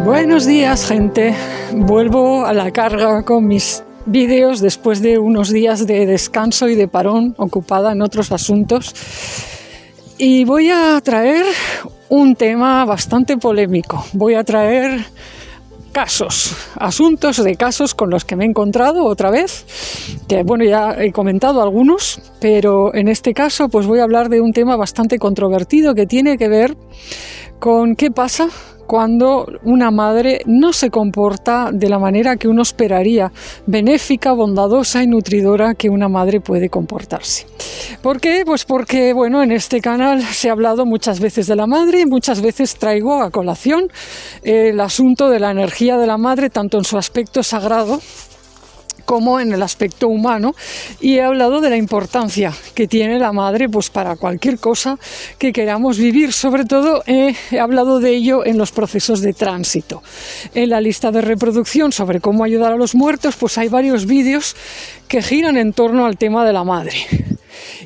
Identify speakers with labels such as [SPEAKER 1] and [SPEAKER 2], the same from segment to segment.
[SPEAKER 1] Buenos días, gente. Vuelvo a la carga con mis vídeos después de unos días de descanso y de parón ocupada en otros asuntos. Y voy a traer un tema bastante polémico. Voy a traer asuntos de casos con los que me he encontrado otra vez, que bueno, ya he comentado algunos, pero en este caso pues voy a hablar de un tema bastante controvertido que tiene que ver con qué pasa cuando una madre no se comporta de la manera que uno esperaría, benéfica, bondadosa y nutridora que una madre puede comportarse. ¿Por qué? Pues porque, bueno, en este canal se ha hablado muchas veces de la madre y muchas veces traigo a colación el asunto de la energía de la madre, tanto en su aspecto sagrado como en el aspecto humano, y he hablado de la importancia que tiene la madre pues para cualquier cosa que queramos vivir. Sobre todo he hablado de ello en los procesos de tránsito. En la lista de reproducción sobre cómo ayudar a los muertos, pues hay varios vídeos que giran en torno al tema de la madre.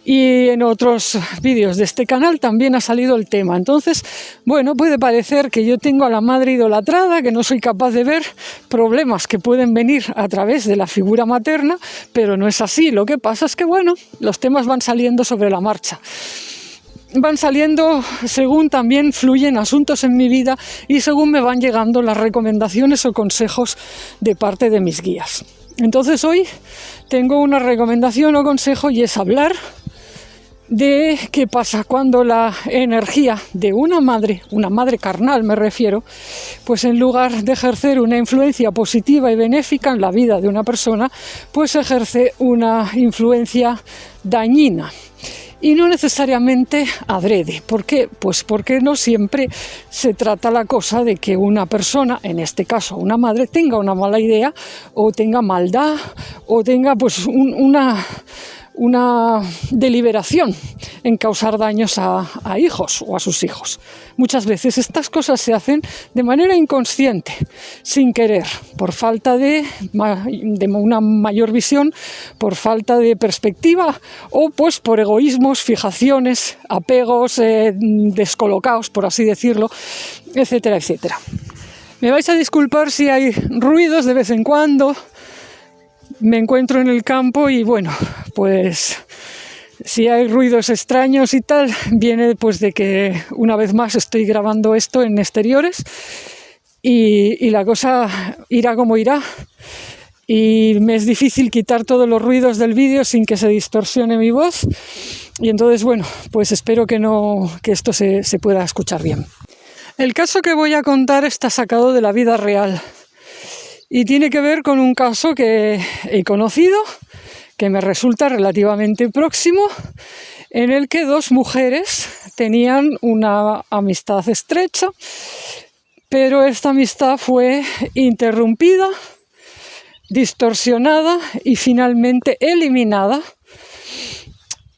[SPEAKER 1] Y en otros vídeos de este canal también ha salido el tema. Entonces, bueno, puede parecer que yo tengo a la madre idolatrada, que no soy capaz de ver problemas que pueden venir a través de la figura materna, pero no es así. Lo que pasa es que, bueno, los temas van saliendo sobre la marcha. Van saliendo según también fluyen asuntos en mi vida y según me van llegando las recomendaciones o consejos de parte de mis guías. Entonces hoy tengo una recomendación o consejo y es hablar de qué pasa cuando la energía de una madre carnal me refiero, pues en lugar de ejercer una influencia positiva y benéfica en la vida de una persona, pues ejerce una influencia dañina. Y no necesariamente adrede. ¿Por qué? Pues porque no siempre se trata la cosa de que una persona, en este caso una madre, tenga una mala idea o tenga maldad o tenga pues una deliberación en causar daños a hijos o a sus hijos. Muchas veces estas cosas se hacen de manera inconsciente, sin querer, por falta de una mayor visión, por falta de perspectiva o pues por egoísmos, fijaciones, apegos descolocados, por así decirlo, etcétera, etcétera. Me vais a disculpar si hay ruidos de vez en cuando. Me encuentro en el campo y bueno, pues si hay ruidos extraños y tal, viene pues de que una vez más estoy grabando esto en exteriores y la cosa irá como irá. Y me es difícil quitar todos los ruidos del vídeo sin que se distorsione mi voz. Y entonces, bueno, pues espero que esto se pueda escuchar bien. El caso que voy a contar está sacado de la vida real. Y tiene que ver con un caso que he conocido, que me resulta relativamente próximo, en el que dos mujeres tenían una amistad estrecha, pero esta amistad fue interrumpida, distorsionada y finalmente eliminada.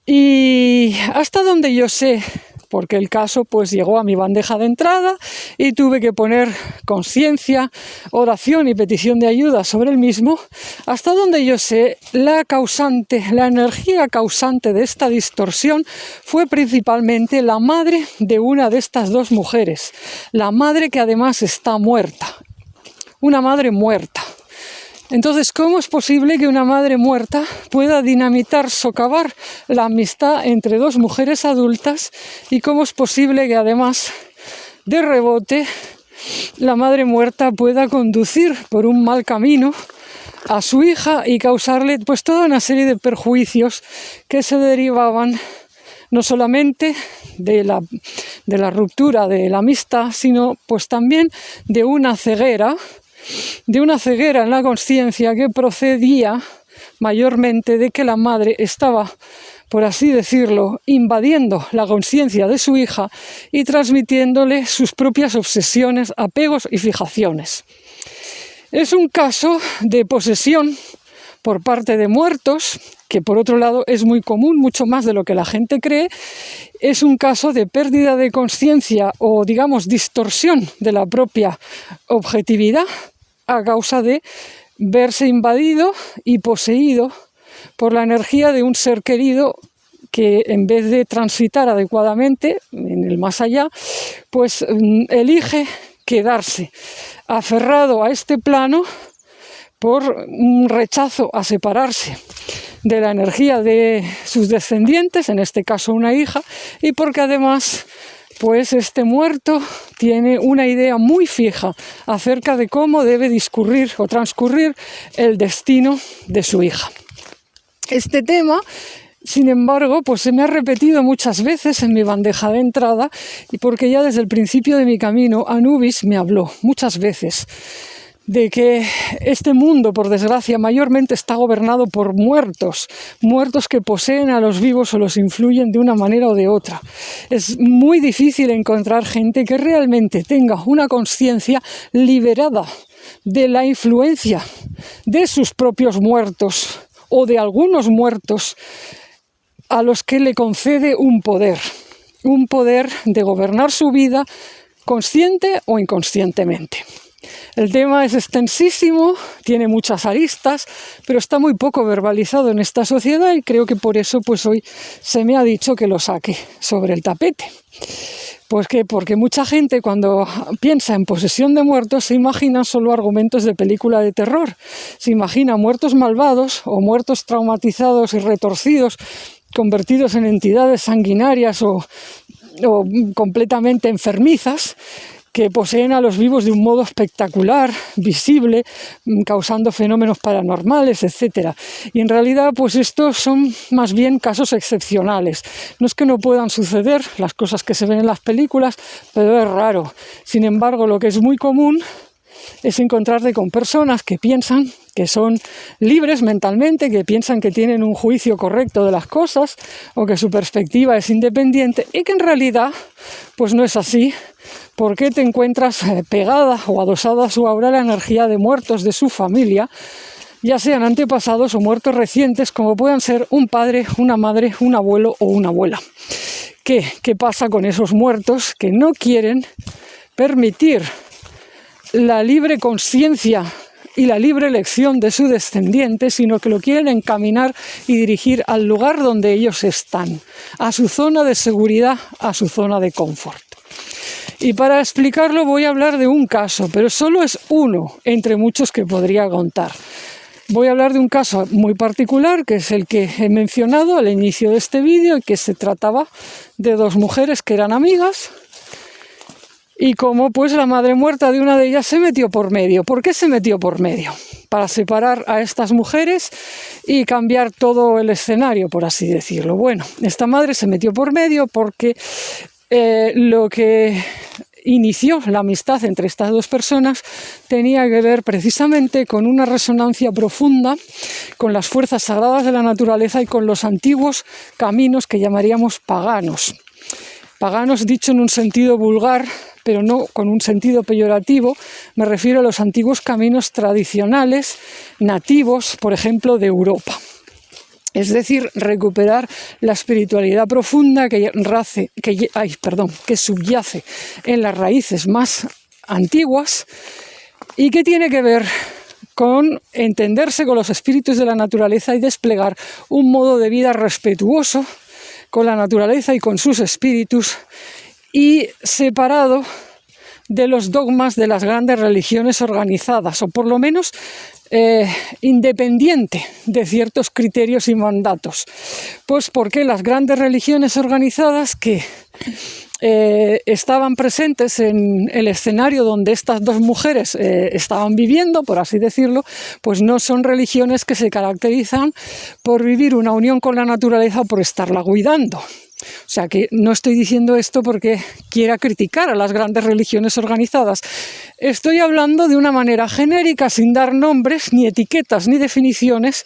[SPEAKER 1] Y hasta donde yo sé, porque el caso pues llegó a mi bandeja de entrada y tuve que poner conciencia, oración y petición de ayuda sobre el mismo. Hasta donde yo sé, la energía causante de esta distorsión fue principalmente la madre de una de estas dos mujeres, la madre que además está muerta, una madre muerta. Entonces, ¿cómo es posible que una madre muerta pueda dinamitar, socavar la amistad entre dos mujeres adultas? ¿Y cómo es posible que además, de rebote, la madre muerta pueda conducir por un mal camino a su hija y causarle pues toda una serie de perjuicios que se derivaban no solamente de la ruptura de la amistad, sino pues también de una ceguera en la consciencia que procedía mayormente de que la madre estaba, por así decirlo, invadiendo la conciencia de su hija y transmitiéndole sus propias obsesiones, apegos y fijaciones. Es un caso de posesión por parte de muertos, que por otro lado es muy común, mucho más de lo que la gente cree. Es un caso de pérdida de conciencia o, digamos, distorsión de la propia objetividad a causa de verse invadido y poseído por la energía de un ser querido que en vez de transitar adecuadamente en el más allá, pues elige quedarse aferrado a este plano por un rechazo a separarse de la energía de sus descendientes, en este caso una hija, y porque además pues este muerto tiene una idea muy fija acerca de cómo debe discurrir o transcurrir el destino de su hija. Este tema, sin embargo, pues se me ha repetido muchas veces en mi bandeja de entrada, y porque ya desde el principio de mi camino Anubis me habló muchas veces de que este mundo, por desgracia, mayormente está gobernado por muertos que poseen a los vivos o los influyen de una manera o de otra. Es muy difícil encontrar gente que realmente tenga una conciencia liberada de la influencia de sus propios muertos o de algunos muertos a los que le concede un poder de gobernar su vida consciente o inconscientemente. El tema es extensísimo, tiene muchas aristas, pero está muy poco verbalizado en esta sociedad y creo que por eso pues hoy se me ha dicho que lo saque sobre el tapete. Pues que porque mucha gente cuando piensa en posesión de muertos se imagina solo argumentos de película de terror. Se imagina muertos malvados o muertos traumatizados y retorcidos, convertidos en entidades sanguinarias o completamente enfermizas, que poseen a los vivos de un modo espectacular, visible, causando fenómenos paranormales, etc. Y en realidad, pues estos son más bien casos excepcionales. No es que no puedan suceder las cosas que se ven en las películas, pero es raro. Sin embargo, lo que es muy común es encontrarte con personas que piensan que son libres mentalmente, que piensan que tienen un juicio correcto de las cosas o que su perspectiva es independiente y que en realidad pues no es así, porque te encuentras pegada o adosada a su aura la energía de muertos de su familia, ya sean antepasados o muertos recientes, como puedan ser un padre, una madre, un abuelo o una abuela. ¿Qué pasa con esos muertos que no quieren permitir la libre conciencia y la libre elección de su descendiente, sino que lo quieren encaminar y dirigir al lugar donde ellos están, a su zona de seguridad, a su zona de confort? Y para explicarlo voy a hablar de un caso, pero solo es uno entre muchos que podría contar. Voy a hablar de un caso muy particular, que es el que he mencionado al inicio de este vídeo, y que se trataba de dos mujeres que eran amigas, y cómo pues la madre muerta de una de ellas se metió por medio. ¿Por qué se metió por medio? Para separar a estas mujeres y cambiar todo el escenario, por así decirlo. Bueno, esta madre se metió por medio porque lo que inició la amistad entre estas dos personas tenía que ver precisamente con una resonancia profunda con las fuerzas sagradas de la naturaleza y con los antiguos caminos que llamaríamos paganos. Paganos dicho en un sentido vulgar, pero no con un sentido peyorativo. Me refiero a los antiguos caminos tradicionales, nativos, por ejemplo, de Europa. Es decir, recuperar la espiritualidad profunda que subyace en las raíces más antiguas y que tiene que ver con entenderse con los espíritus de la naturaleza y desplegar un modo de vida respetuoso con la naturaleza y con sus espíritus y separado de los dogmas de las grandes religiones organizadas, o por lo menos independiente de ciertos criterios y mandatos. Pues porque las grandes religiones organizadas que estaban presentes en el escenario donde estas dos mujeres estaban viviendo, por así decirlo, pues no son religiones que se caracterizan por vivir una unión con la naturaleza o por estarla cuidando. O sea que no estoy diciendo esto porque quiera criticar a las grandes religiones organizadas. Estoy hablando de una manera genérica, sin dar nombres, ni etiquetas, ni definiciones,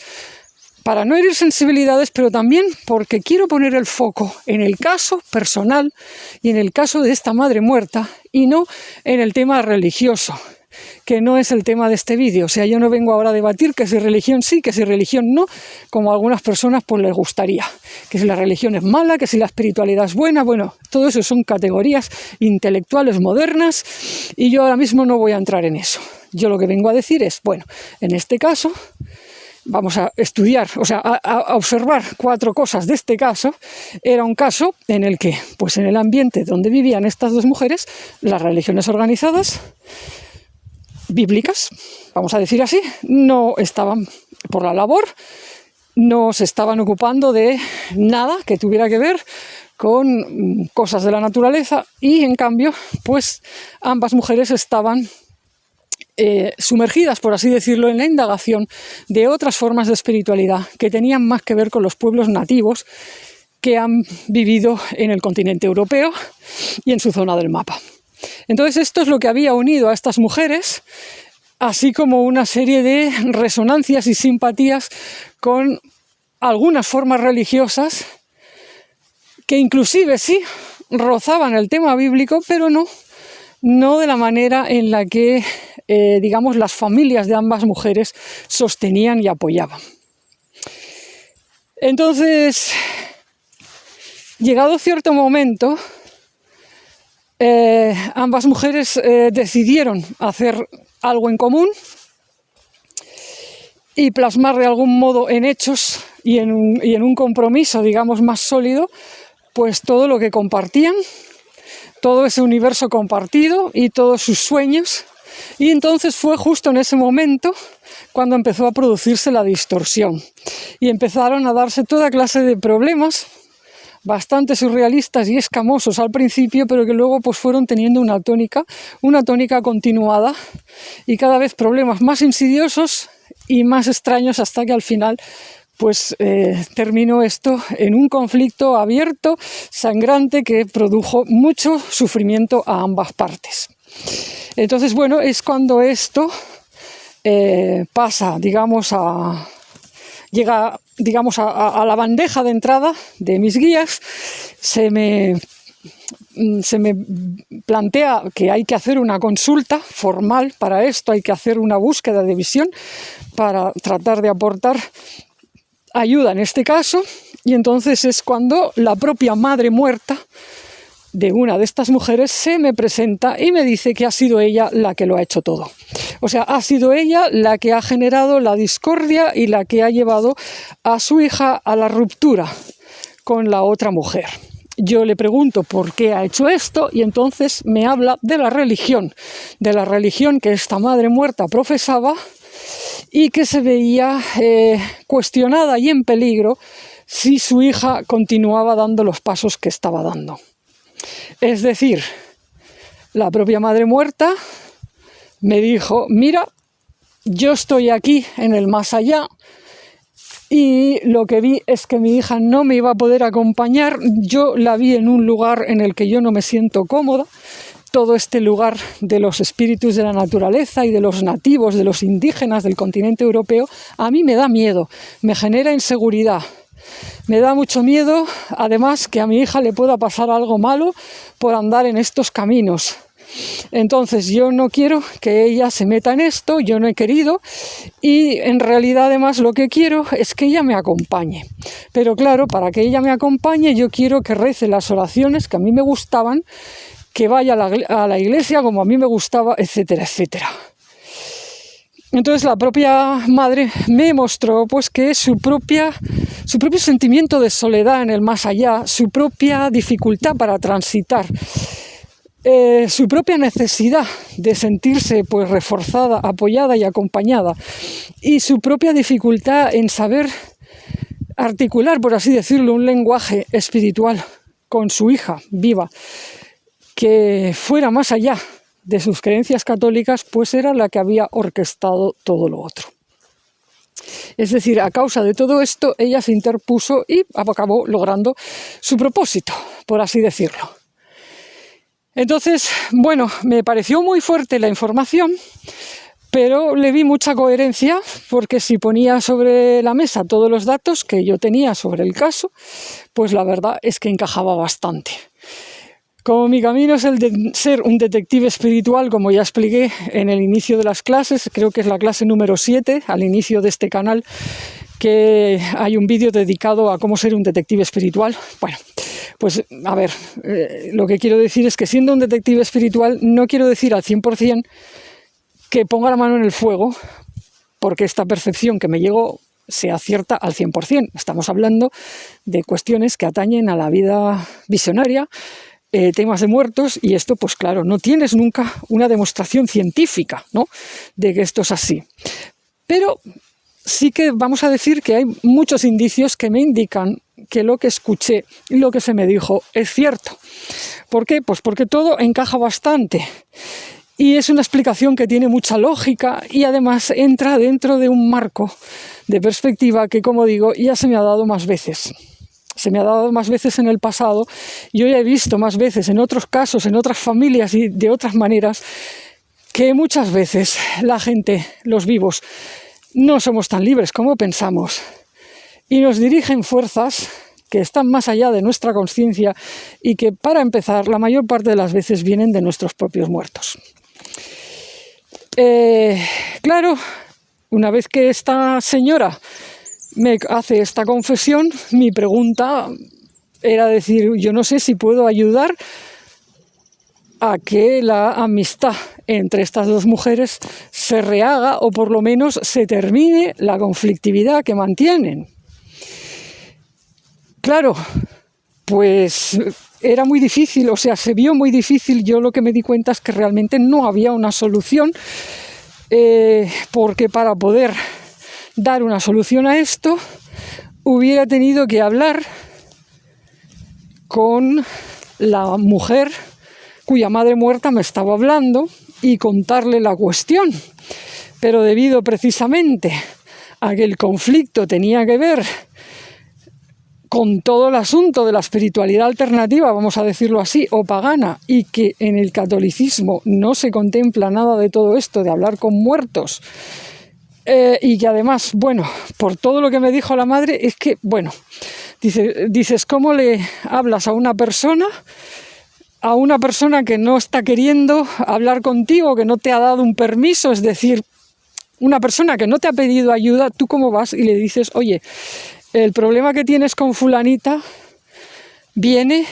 [SPEAKER 1] para no herir sensibilidades, pero también porque quiero poner el foco en el caso personal y en el caso de esta madre muerta y no en el tema religioso, que no es el tema de este vídeo. O sea, yo no vengo ahora a debatir que si religión sí, que si religión no, como a algunas personas pues les gustaría. Que si la religión es mala, que si la espiritualidad es buena. Bueno, todo eso son categorías intelectuales modernas y yo ahora mismo no voy a entrar en eso. Yo lo que vengo a decir es, bueno, en este caso, vamos a estudiar, o sea, a observar 4 cosas de este caso. Era un caso en el que, pues en el ambiente donde vivían estas 2 mujeres, las religiones organizadas, bíblicas, vamos a decir así, no estaban por la labor, no se estaban ocupando de nada que tuviera que ver con cosas de la naturaleza, y en cambio, pues ambas mujeres estaban sumergidas, por así decirlo, en la indagación de otras formas de espiritualidad que tenían más que ver con los pueblos nativos que han vivido en el continente europeo y en su zona del mapa. Entonces esto es lo que había unido a estas mujeres, así como una serie de resonancias y simpatías con algunas formas religiosas que inclusive sí rozaban el tema bíblico, pero no de la manera en la que, digamos, las familias de ambas mujeres sostenían y apoyaban. Entonces, llegado cierto momento, ambas mujeres decidieron hacer algo en común y plasmar de algún modo en hechos y en un compromiso, digamos, más sólido, pues todo lo que compartían, todo ese universo compartido y todos sus sueños. Y entonces fue justo en ese momento cuando empezó a producirse la distorsión y empezaron a darse toda clase de problemas bastante surrealistas y escamosos al principio, pero que luego pues fueron teniendo una tónica continuada, y cada vez problemas más insidiosos y más extraños, hasta que al final pues terminó esto en un conflicto abierto, sangrante, que produjo mucho sufrimiento a ambas partes. Entonces, bueno, es cuando esto pasa, digamos, llega, digamos, a la bandeja de entrada de mis guías. Se me plantea que hay que hacer una consulta formal para esto, hay que hacer una búsqueda de visión para tratar de aportar ayuda en este caso, y entonces es cuando la propia madre muerta de una de estas mujeres se me presenta y me dice que ha sido ella la que lo ha hecho todo. O sea, ha sido ella la que ha generado la discordia y la que ha llevado a su hija a la ruptura con la otra mujer. Yo le pregunto por qué ha hecho esto, y entonces me habla de la religión que esta madre muerta profesaba y que se veía cuestionada y en peligro si su hija continuaba dando los pasos que estaba dando. Es decir, la propia madre muerta me dijo: mira, yo estoy aquí en el más allá y lo que vi es que mi hija no me iba a poder acompañar. Yo la vi en un lugar en el que yo no me siento cómoda. Todo este lugar de los espíritus de la naturaleza y de los nativos, de los indígenas del continente europeo, a mí me da miedo, me genera inseguridad. Me da mucho miedo, además, que a mi hija le pueda pasar algo malo por andar en estos caminos. Entonces yo no quiero que ella se meta en esto, yo no he querido, y en realidad además lo que quiero es que ella me acompañe. Pero claro, para que ella me acompañe yo quiero que rece las oraciones que a mí me gustaban, que vaya a la iglesia como a mí me gustaba, etcétera, etcétera. Entonces la propia madre me mostró pues que su propio sentimiento de soledad en el más allá, su propia dificultad para transitar, su propia necesidad de sentirse pues reforzada, apoyada y acompañada, y su propia dificultad en saber articular, por así decirlo, un lenguaje espiritual con su hija viva que fuera más allá de sus creencias católicas, pues era la que había orquestado todo lo otro. Es decir, a causa de todo esto, ella se interpuso y acabó logrando su propósito, por así decirlo. Entonces, bueno, me pareció muy fuerte la información, pero le vi mucha coherencia, porque si ponía sobre la mesa todos los datos que yo tenía sobre el caso, pues la verdad es que encajaba bastante. Como mi camino es el de ser un detective espiritual, como ya expliqué en el inicio de las clases, creo que es la clase número 7, al inicio de este canal, que hay un vídeo dedicado a cómo ser un detective espiritual. Bueno, pues a ver, lo que quiero decir es que siendo un detective espiritual no quiero decir al 100% que ponga la mano en el fuego, porque esta percepción que me llegó sea cierta al 100%. Estamos hablando de cuestiones que atañen a la vida visionaria, temas de muertos, y esto, pues claro, no tienes nunca una demostración científica, ¿no?, de que esto es así. Pero sí que vamos a decir que hay muchos indicios que me indican que lo que escuché y lo que se me dijo es cierto. ¿Por qué? Pues porque todo encaja bastante. Y es una explicación que tiene mucha lógica y además entra dentro de un marco de perspectiva que, como digo, ya se me ha dado más veces. Se me ha dado más veces en el pasado. Yo ya he visto más veces en otros casos, en otras familias y de otras maneras, que muchas veces la gente, los vivos, no somos tan libres como pensamos y nos dirigen fuerzas que están más allá de nuestra conciencia y que, para empezar, la mayor parte de las veces vienen de nuestros propios muertos. Claro, una vez que esta señora me hace esta confesión, mi pregunta era decir, yo no sé si puedo ayudar a que la amistad entre estas dos mujeres se rehaga o por lo menos se termine la conflictividad que mantienen. Claro, pues era muy difícil, o sea, se vio muy difícil. Yo lo que me di cuenta es que realmente no había una solución, porque para poder dar una solución a esto hubiera tenido que hablar con la mujer cuya madre muerta me estaba hablando y contarle la cuestión. Pero debido precisamente a que el conflicto tenía que ver con todo el asunto de la espiritualidad alternativa, vamos a decirlo así, o pagana, y que en el catolicismo no se contempla nada de todo esto, de hablar con muertos, y que además, bueno, por todo lo que me dijo la madre, es que, bueno, dices, ¿cómo le hablas a una persona que no está queriendo hablar contigo, que no te ha dado un permiso? Es decir, una persona que no te ha pedido ayuda, ¿tú cómo vas y le dices, oye, el problema que tienes con fulanita viene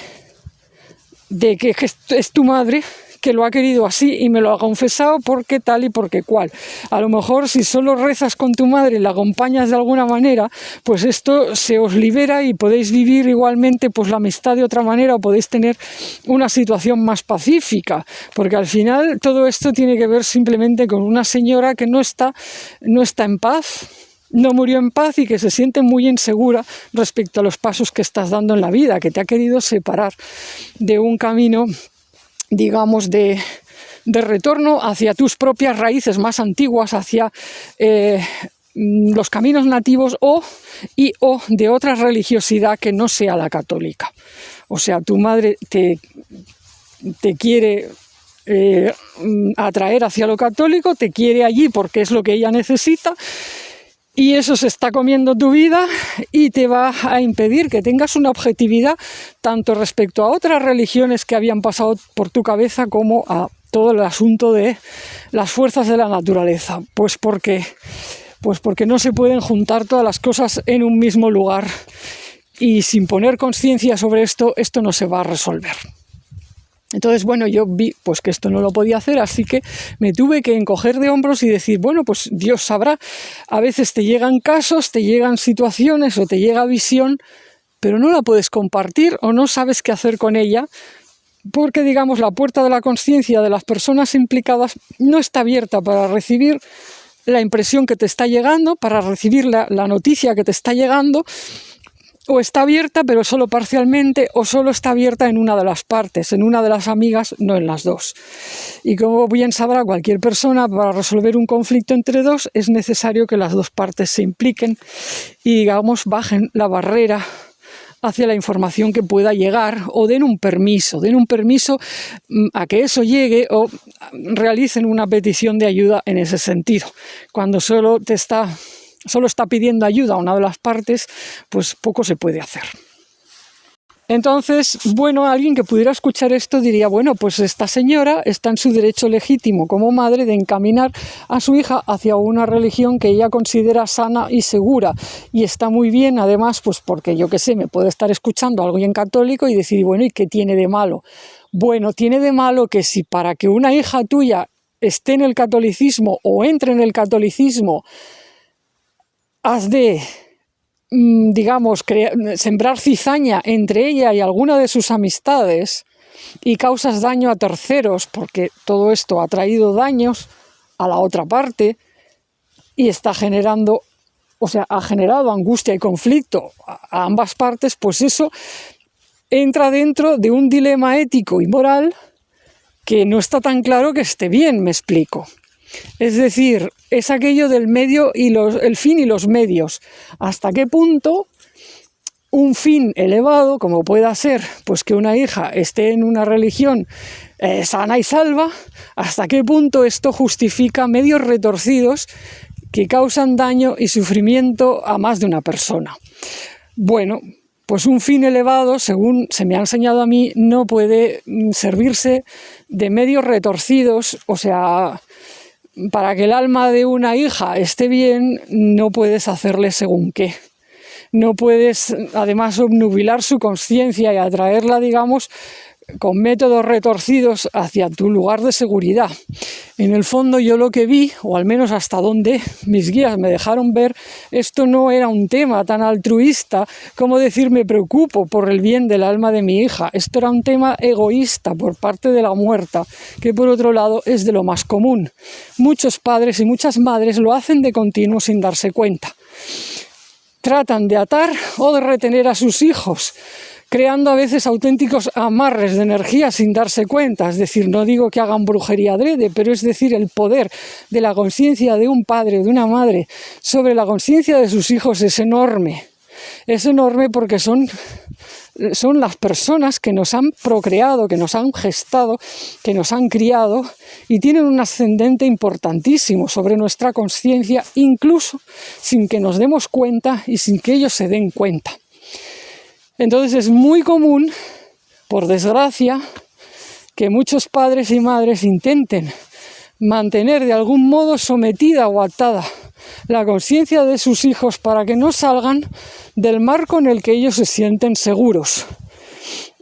[SPEAKER 1] de que es tu madre que lo ha querido así y me lo ha confesado porque tal y porque cual? A lo mejor si solo rezas con tu madre y la acompañas de alguna manera, pues esto se os libera y podéis vivir igualmente pues la amistad de otra manera, o podéis tener una situación más pacífica, porque al final todo esto tiene que ver simplemente con una señora que no está en paz, no murió en paz y que se siente muy insegura respecto a los pasos que estás dando en la vida, que te ha querido separar de un camino, digamos, de retorno hacia tus propias raíces más antiguas, hacia los caminos nativos o de otra religiosidad que no sea la católica. O sea, tu madre te quiere atraer hacia lo católico, te quiere allí porque es lo que ella necesita, y eso se está comiendo tu vida y te va a impedir que tengas una objetividad tanto respecto a otras religiones que habían pasado por tu cabeza como a todo el asunto de las fuerzas de la naturaleza. Pues porque no se pueden juntar todas las cosas en un mismo lugar, y sin poner conciencia sobre esto no se va a resolver. Entonces, bueno, yo vi pues que esto no lo podía hacer, así que me tuve que encoger de hombros y decir, bueno, pues Dios sabrá. A veces te llegan casos, te llegan situaciones o te llega visión, pero no la puedes compartir o no sabes qué hacer con ella, porque, digamos, la puerta de la conciencia de las personas implicadas no está abierta para recibir la impresión que te está llegando, para recibir la noticia que te está llegando, o está abierta pero solo parcialmente, o solo está abierta en una de las partes, en una de las amigas, no en las dos. Y como bien sabrá cualquier persona, para resolver un conflicto entre dos es necesario que las dos partes se impliquen y, digamos, bajen la barrera hacia la información que pueda llegar, o den un permiso a que eso llegue, o realicen una petición de ayuda en ese sentido. Cuando solo está pidiendo ayuda a una de las partes, pues poco se puede hacer. Entonces, bueno, alguien que pudiera escuchar esto diría, bueno, pues esta señora está en su derecho legítimo como madre de encaminar a su hija hacia una religión que ella considera sana y segura, y está muy bien, además, pues porque yo qué sé, me puede estar escuchando alguien católico y decir, bueno, ¿y qué tiene de malo? Bueno, tiene de malo que si para que una hija tuya esté en el catolicismo o entre en el catolicismo has de, digamos, sembrar cizaña entre ella y alguna de sus amistades y causas daño a terceros, porque todo esto ha traído daños a la otra parte y está generando, o sea, ha generado angustia y conflicto a ambas partes, pues eso entra dentro de un dilema ético y moral que no está tan claro que esté bien, me explico. Es decir, es aquello del medio y el fin y los medios. ¿Hasta qué punto un fin elevado, como pueda ser pues que una hija esté en una religión sana y salva, hasta qué punto esto justifica medios retorcidos que causan daño y sufrimiento a más de una persona? Bueno, pues un fin elevado, según se me ha enseñado a mí, no puede servirse de medios retorcidos, o sea, para que el alma de una hija esté bien, no puedes hacerle según qué. No puedes, además, obnubilar su conciencia y atraerla, digamos, con métodos retorcidos hacia tu lugar de seguridad. En el fondo, yo lo que vi, o al menos hasta donde mis guías me dejaron ver, esto no era un tema tan altruista como decir me preocupo por el bien del alma de mi hija. Esto era un tema egoísta por parte de la muerta, que por otro lado es de lo más común. Muchos padres y muchas madres lo hacen de continuo sin darse cuenta. Tratan de atar o de retener a sus hijos, creando a veces auténticos amarres de energía sin darse cuenta. Es decir, no digo que hagan brujería adrede, pero es decir, el poder de la conciencia de un padre o de una madre sobre la conciencia de sus hijos es enorme. Es enorme porque son las personas que nos han procreado, que nos han gestado, que nos han criado y tienen un ascendente importantísimo sobre nuestra conciencia, incluso sin que nos demos cuenta y sin que ellos se den cuenta. Entonces es muy común, por desgracia, que muchos padres y madres intenten mantener de algún modo sometida o atada la conciencia de sus hijos para que no salgan del marco en el que ellos se sienten seguros.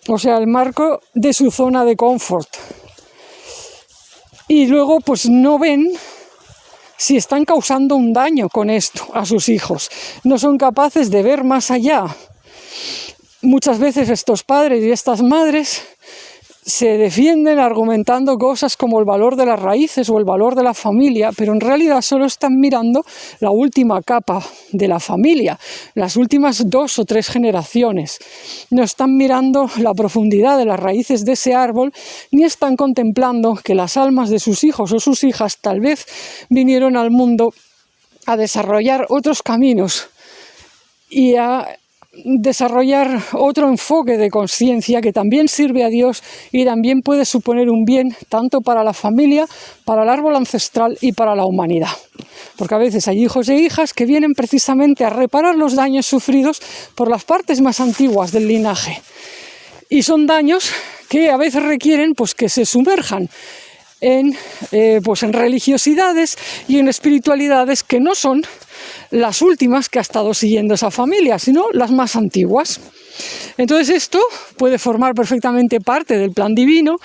[SPEAKER 1] O sea, el marco de su zona de confort. Y luego pues no ven si están causando un daño con esto a sus hijos. No son capaces de ver más allá. Muchas veces estos padres y estas madres se defienden argumentando cosas como el valor de las raíces o el valor de la familia, pero en realidad solo están mirando la última capa de la familia, las últimas 2 o 3 generaciones. No están mirando la profundidad de las raíces de ese árbol, ni están contemplando que las almas de sus hijos o sus hijas tal vez vinieron al mundo a desarrollar otros caminos y a desarrollar otro enfoque de conciencia que también sirve a Dios y también puede suponer un bien tanto para la familia, para el árbol ancestral y para la humanidad. Porque a veces hay hijos e hijas que vienen precisamente a reparar los daños sufridos por las partes más antiguas del linaje. Y son daños que a veces requieren pues, que se sumerjan en religiosidades y en espiritualidades que no son las últimas que ha estado siguiendo esa familia, sino las más antiguas. Entonces esto puede formar perfectamente parte del plan divino,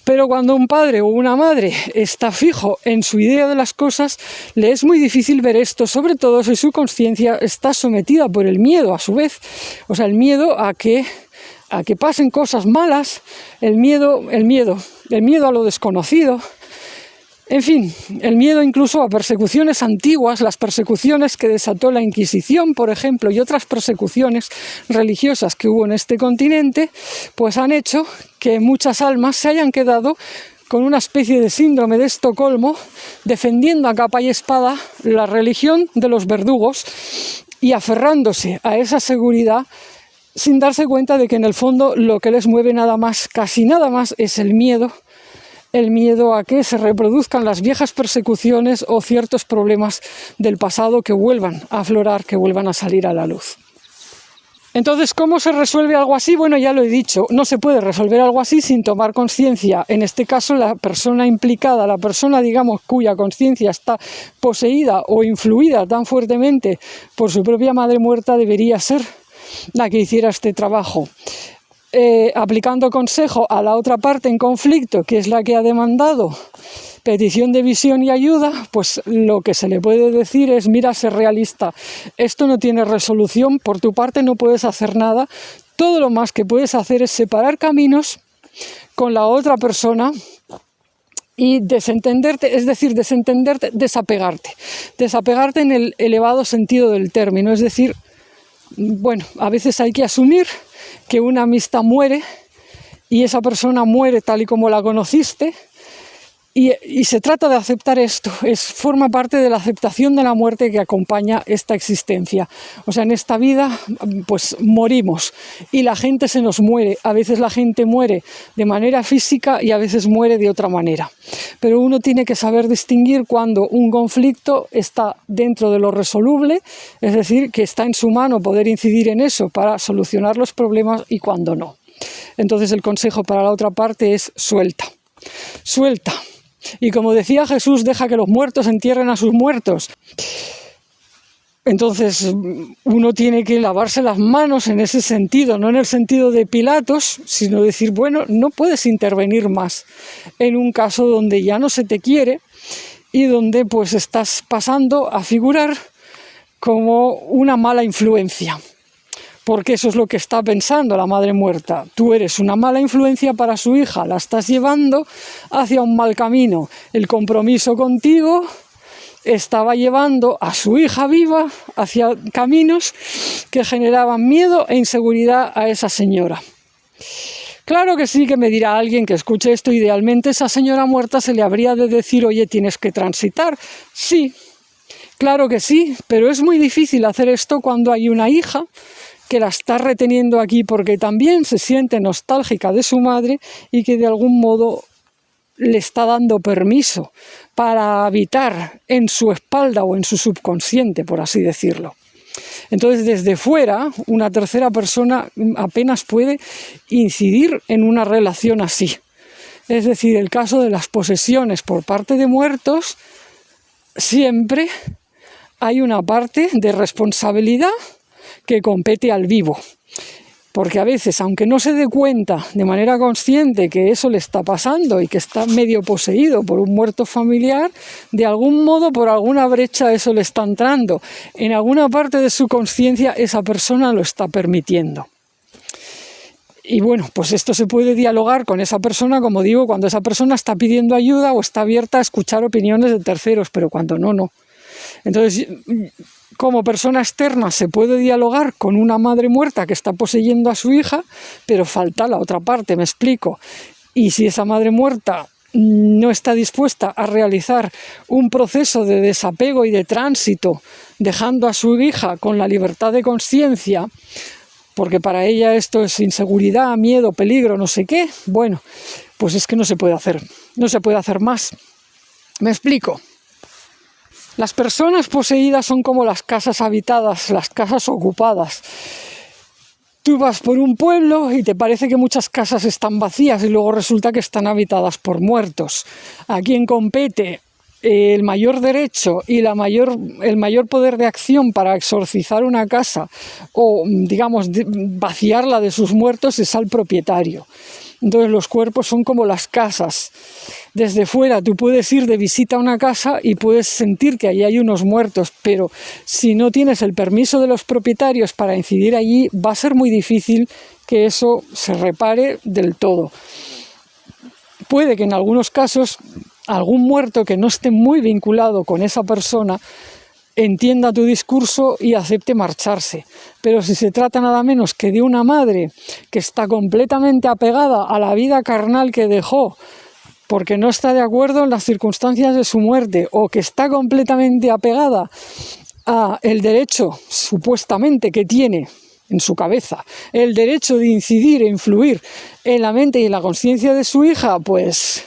[SPEAKER 1] pero cuando un padre o una madre está fijo en su idea de las cosas, le es muy difícil ver esto, sobre todo si su conciencia está sometida por el miedo a su vez, o sea, el miedo a que pasen cosas malas, el miedo a lo desconocido. En fin, el miedo incluso a persecuciones antiguas, las persecuciones que desató la Inquisición, por ejemplo, y otras persecuciones religiosas que hubo en este continente, pues han hecho que muchas almas se hayan quedado con una especie de síndrome de Estocolmo, defendiendo a capa y espada la religión de los verdugos y aferrándose a esa seguridad sin darse cuenta de que en el fondo lo que les mueve nada más, casi nada más, es el miedo a que se reproduzcan las viejas persecuciones o ciertos problemas del pasado que vuelvan a aflorar, que vuelvan a salir a la luz. Entonces, ¿cómo se resuelve algo así? Bueno, ya lo he dicho, no se puede resolver algo así sin tomar conciencia. En este caso, la persona implicada, la persona, digamos, cuya conciencia está poseída o influida tan fuertemente por su propia madre muerta, debería ser la que hiciera este trabajo. Aplicando consejo a la otra parte en conflicto, que es la que ha demandado petición de visión y ayuda, pues lo que se le puede decir es: mira, sé realista, esto no tiene resolución, por tu parte no puedes hacer nada, todo lo más que puedes hacer es separar caminos con la otra persona y desentenderte, es decir, desapegarte en el elevado sentido del término, es decir, bueno, a veces hay que asumir que una amistad muere y esa persona muere tal y como la conociste, y se trata de aceptar esto, forma parte de la aceptación de la muerte que acompaña esta existencia. O sea, en esta vida pues morimos y la gente se nos muere. A veces la gente muere de manera física y a veces muere de otra manera. Pero uno tiene que saber distinguir cuando un conflicto está dentro de lo resoluble, es decir, que está en su mano poder incidir en eso para solucionar los problemas, y cuando no. Entonces el consejo para la otra parte es: suelta, suelta. Y como decía Jesús, deja que los muertos entierren a sus muertos. Entonces uno tiene que lavarse las manos en ese sentido, no en el sentido de Pilatos, sino decir, bueno, no puedes intervenir más en un caso donde ya no se te quiere y donde pues estás pasando a figurar como una mala influencia. Porque eso es lo que está pensando la madre muerta. Tú eres una mala influencia para su hija, la estás llevando hacia un mal camino. El compromiso contigo estaba llevando a su hija viva hacia caminos que generaban miedo e inseguridad a esa señora. Claro que sí, que me dirá alguien que escuche esto, idealmente esa señora muerta se le habría de decir: oye, tienes que transitar. Sí, claro que sí, pero es muy difícil hacer esto cuando hay una hija que la está reteniendo aquí porque también se siente nostálgica de su madre y que de algún modo le está dando permiso para habitar en su espalda o en su subconsciente, por así decirlo. Entonces, desde fuera, una tercera persona apenas puede incidir en una relación así. Es decir, el caso de las posesiones por parte de muertos, siempre hay una parte de responsabilidad que compete al vivo, porque a veces, aunque no se dé cuenta de manera consciente que eso le está pasando y que está medio poseído por un muerto familiar, de algún modo, por alguna brecha, eso le está entrando. En alguna parte de su conciencia esa persona lo está permitiendo. Y bueno, pues esto se puede dialogar con esa persona, como digo, cuando esa persona está pidiendo ayuda o está abierta a escuchar opiniones de terceros, pero cuando no, no. Entonces, como persona externa se puede dialogar con una madre muerta que está poseyendo a su hija, pero falta la otra parte, me explico. Y si esa madre muerta no está dispuesta a realizar un proceso de desapego y de tránsito, dejando a su hija con la libertad de conciencia, porque para ella esto es inseguridad, miedo, peligro, no sé qué, bueno, pues es que no se puede hacer más. ¿Me explico? Las personas poseídas son como las casas habitadas, las casas ocupadas. Tú vas por un pueblo y te parece que muchas casas están vacías y luego resulta que están habitadas por muertos. ¿A quién compete el mayor derecho y el mayor poder de acción para exorcizar una casa o, digamos, vaciarla de sus muertos? Es al propietario. Entonces los cuerpos son como las casas. Desde fuera tú puedes ir de visita a una casa y puedes sentir que allí hay unos muertos, pero si no tienes el permiso de los propietarios para incidir allí, va a ser muy difícil que eso se repare del todo. Puede que en algunos casos algún muerto que no esté muy vinculado con esa persona entienda tu discurso y acepte marcharse. Pero si se trata nada menos que de una madre que está completamente apegada a la vida carnal que dejó porque no está de acuerdo en las circunstancias de su muerte, o que está completamente apegada a el derecho supuestamente que tiene en su cabeza, el derecho de incidir e influir en la mente y en la conciencia de su hija, pues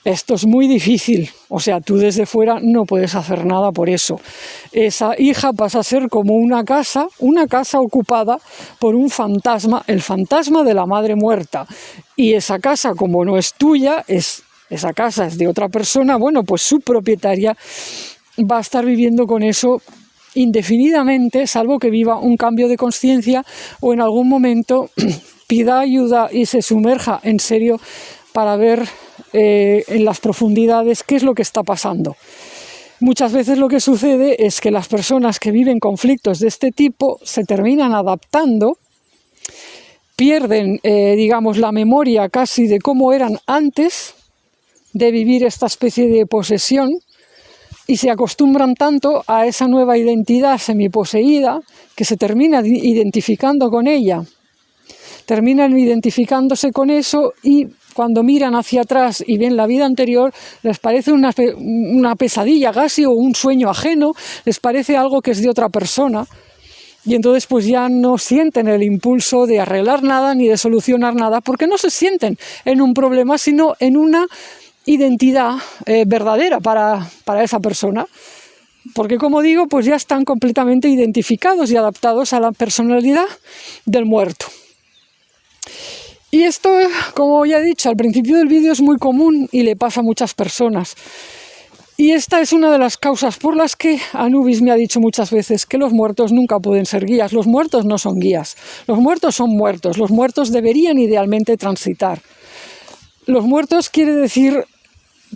[SPEAKER 1] esto es muy difícil. O sea, tú desde fuera no puedes hacer nada por eso. Esa hija pasa a ser como una casa ocupada por un fantasma, el fantasma de la madre muerta. Y esa casa, como no es tuya, esa casa es de otra persona, bueno, pues su propietaria va a estar viviendo con eso indefinidamente, salvo que viva un cambio de conciencia o en algún momento pida ayuda y se sumerja en serio para ver en las profundidades qué es lo que está pasando. Muchas veces lo que sucede es que las personas que viven conflictos de este tipo se terminan adaptando, pierden, digamos, la memoria casi de cómo eran antes de vivir esta especie de posesión y se acostumbran tanto a esa nueva identidad semiposeída que se terminan identificando con ella. Terminan identificándose con eso y cuando miran hacia atrás y ven la vida anterior, les parece una pesadilla casi o un sueño ajeno, les parece algo que es de otra persona. Y entonces pues ya no sienten el impulso de arreglar nada ni de solucionar nada, porque no se sienten en un problema, sino en una identidad verdadera para esa persona. Porque como digo, pues ya están completamente identificados y adaptados a la personalidad del muerto. Y esto, como ya he dicho al principio del vídeo, es muy común y le pasa a muchas personas. Y esta es una de las causas por las que Anubis me ha dicho muchas veces que los muertos nunca pueden ser guías. Los muertos no son guías. Los muertos son muertos. Los muertos deberían idealmente transitar. Los muertos quiere decir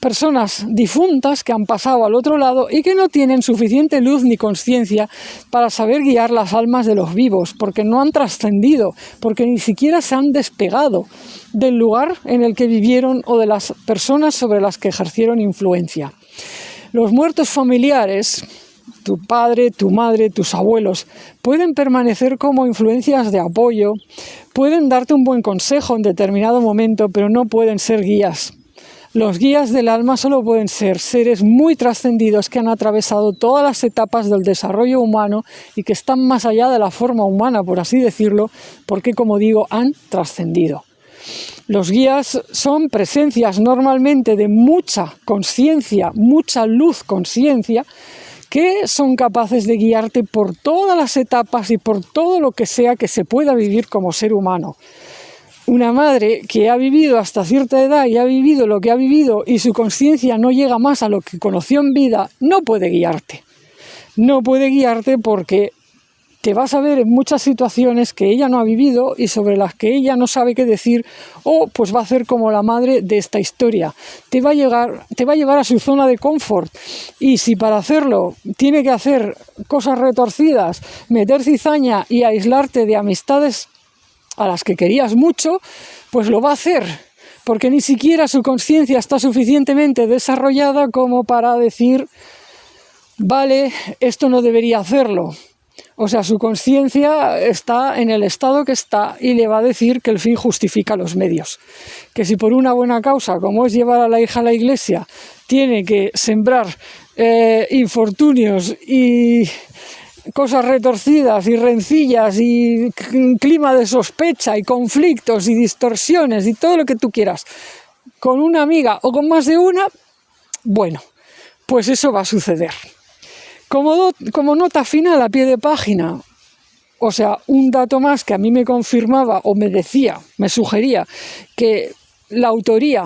[SPEAKER 1] personas difuntas que han pasado al otro lado y que no tienen suficiente luz ni conciencia para saber guiar las almas de los vivos, porque no han trascendido, porque ni siquiera se han despegado del lugar en el que vivieron o de las personas sobre las que ejercieron influencia. Los muertos familiares, tu padre, tu madre, tus abuelos, pueden permanecer como influencias de apoyo, pueden darte un buen consejo en determinado momento, pero no pueden ser guías. Los guías del alma solo pueden ser seres muy trascendidos que han atravesado todas las etapas del desarrollo humano y que están más allá de la forma humana, por así decirlo, porque, como digo, han trascendido. Los guías son presencias normalmente de mucha conciencia, mucha luz conciencia, que son capaces de guiarte por todas las etapas y por todo lo que sea que se pueda vivir como ser humano. Una madre que ha vivido hasta cierta edad y ha vivido lo que ha vivido y su conciencia no llega más a lo que conoció en vida, no puede guiarte. No puede guiarte porque te vas a ver en muchas situaciones que ella no ha vivido y sobre las que ella no sabe qué decir, o pues va a hacer como la madre de esta historia. Te va a llevar a su zona de confort, y si para hacerlo tiene que hacer cosas retorcidas, meter cizaña y aislarte de amistades a las que querías mucho, pues lo va a hacer, porque ni siquiera su conciencia está suficientemente desarrollada como para decir, vale, esto no debería hacerlo. O sea, su conciencia está en el estado que está y le va a decir que el fin justifica los medios. Que si por una buena causa, como es llevar a la hija a la iglesia, tiene que sembrar infortunios y cosas retorcidas y rencillas y clima de sospecha y conflictos y distorsiones y todo lo que tú quieras con una amiga o con más de una, bueno, pues eso va a suceder. Como nota final a pie de página, o sea, un dato más que a mí me confirmaba o me decía, me sugería que la autoría,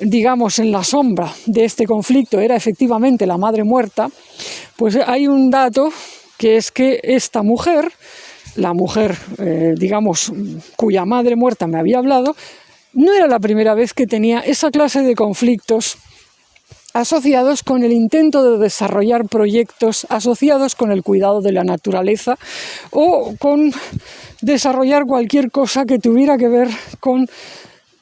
[SPEAKER 1] digamos, en la sombra de este conflicto era efectivamente la madre muerta, pues hay un dato que es que esta mujer, la mujer, digamos, cuya madre muerta me había hablado, no era la primera vez que tenía esa clase de conflictos asociados con el intento de desarrollar proyectos asociados con el cuidado de la naturaleza o con desarrollar cualquier cosa que tuviera que ver con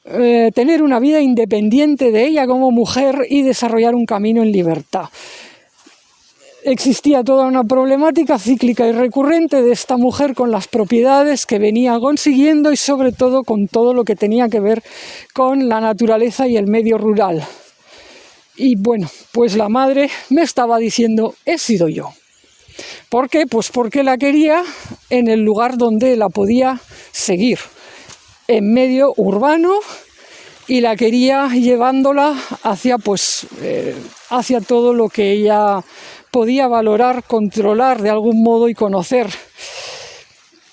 [SPEAKER 1] tener una vida independiente de ella como mujer y desarrollar un camino en libertad. Existía toda una problemática cíclica y recurrente de esta mujer con las propiedades que venía consiguiendo y sobre todo con todo lo que tenía que ver con la naturaleza y el medio rural. Y bueno, pues la madre me estaba diciendo, he sido yo. ¿Por qué? Pues porque la quería en el lugar donde la podía seguir, en medio urbano, y la quería llevándola hacia, hacia todo lo que ella podía valorar, controlar de algún modo y conocer.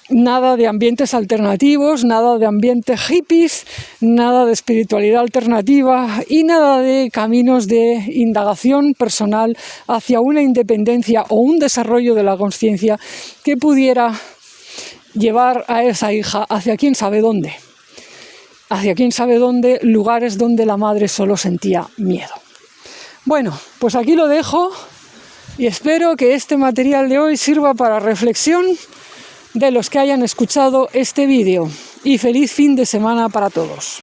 [SPEAKER 1] Nada de ambientes alternativos, nada de ambientes hippies, nada de espiritualidad alternativa y nada de caminos de indagación personal hacia una independencia o un desarrollo de la conciencia que pudiera llevar a esa hija hacia quién sabe dónde. hacia quién sabe dónde, lugares donde la madre solo sentía miedo. Bueno, pues aquí lo dejo y espero que este material de hoy sirva para reflexión de los que hayan escuchado este vídeo. Y feliz fin de semana para todos.